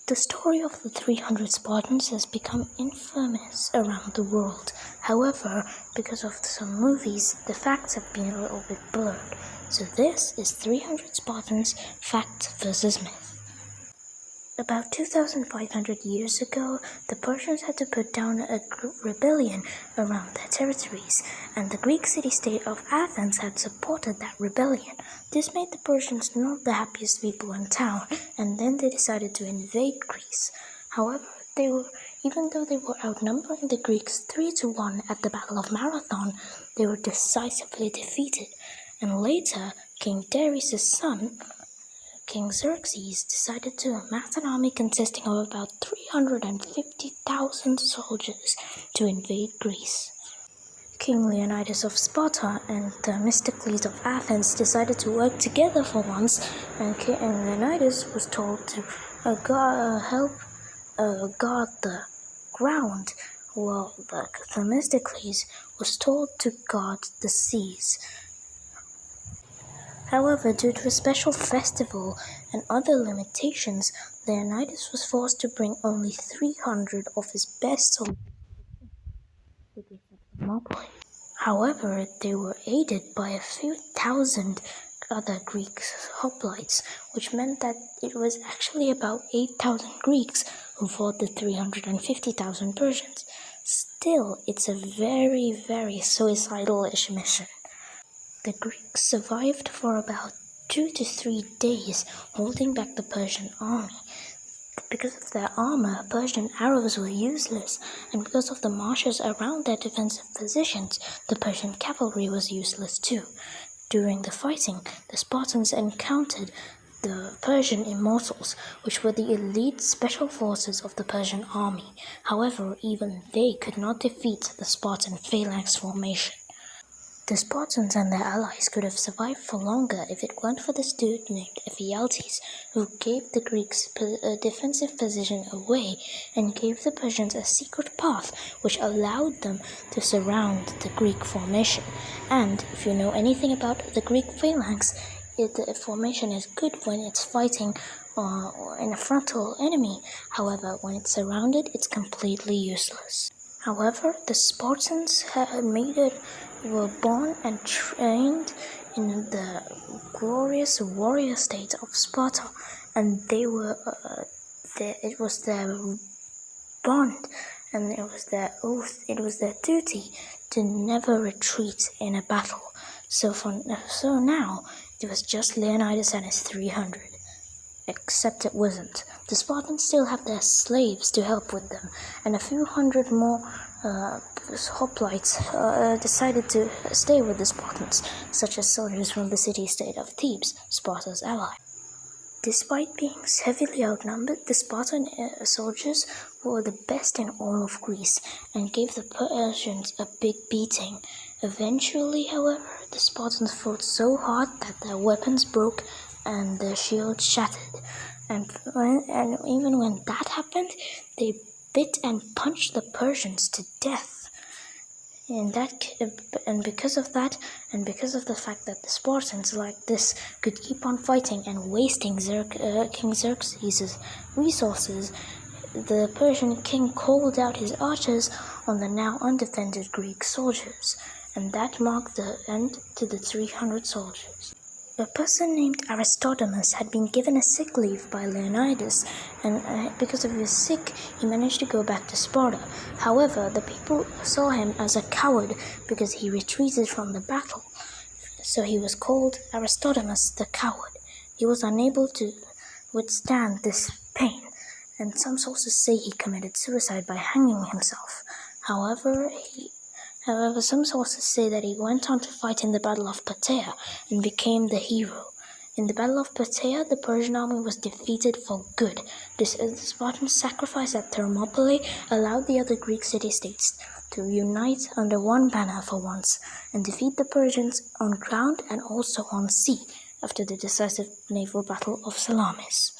The story of the 300 Spartans has become infamous around the world. However, because of some movies, the facts have been a little bit blurred. So this is 300 Spartans, fact versus myth. About 2,500 years ago, the Persians had to put down a rebellion around their territories, and the Greek city-state of Athens had supported that rebellion. This made the Persians not the happiest people in town, and then they decided to invade Greece. However, even though they were outnumbering the Greeks 3-1 at the Battle of Marathon, they were decisively defeated, and later King Darius' son, King Xerxes, decided to amass an army consisting of about 350,000 soldiers to invade Greece. King Leonidas of Sparta and Themistocles of Athens decided to work together for once, and Leonidas was told to help guard the ground, while Themistocles was told to guard the seas. However, due to a special festival and other limitations, Leonidas was forced to bring only 300 of his best soldiers to the thermoplae. However, they were aided by a few thousand other Greek hoplites, which meant that it was actually about 8,000 Greeks who fought the 350,000 Persians. Still, it's a very, very suicidal-ish mission. The Greeks survived for about 2 to 3 days, holding back the Persian army. Because of their armor, Persian arrows were useless, and because of the marshes around their defensive positions, the Persian cavalry was useless too. During the fighting, the Spartans encountered the Persian Immortals, which were the elite special forces of the Persian army. However, even they could not defeat the Spartan phalanx formation. The Spartans and their allies could have survived for longer if it weren't for this dude named Ephialtes, who gave the Greeks a defensive position away and gave the Persians a secret path which allowed them to surround the Greek formation. And if you know anything about the Greek phalanx, the formation is good when it's fighting in a frontal enemy. However, when it's surrounded, it's completely useless. However, the Spartans were born and trained in the glorious warrior state of Sparta, and it was their bond, and it was their oath, it was their duty to never retreat in a battle. So now, it was just Leonidas and his 300. Except it wasn't. The Spartans still have their slaves to help with them, and a few hundred more hoplites decided to stay with the Spartans, such as soldiers from the city-state of Thebes, Sparta's ally. Despite being heavily outnumbered, the Spartan soldiers were the best in all of Greece and gave the Persians a big beating. Eventually, however, the Spartans fought so hard that their weapons broke and their shields shattered. And even when that happened, they bit and punched the Persians to death. And because of that, and because of the fact that the Spartans like this could keep on fighting and wasting King Xerxes' resources, the Persian king called out his archers on the now undefended Greek soldiers, and that marked the end to the 300 soldiers. A person named Aristodemus had been given a sick leave by Leonidas, and because of his sick, he managed to go back to Sparta. However, the people saw him as a coward because he retreated from the battle. So he was called Aristodemus the Coward. He was unable to withstand this pain, and some sources say he committed suicide by hanging himself. However, some sources say that he went on to fight in the Battle of Plataea and became the hero. In the Battle of Plataea, the Persian army was defeated for good. The Spartan sacrifice at Thermopylae allowed the other Greek city-states to unite under one banner for once and defeat the Persians on ground and also on sea after the decisive naval battle of Salamis.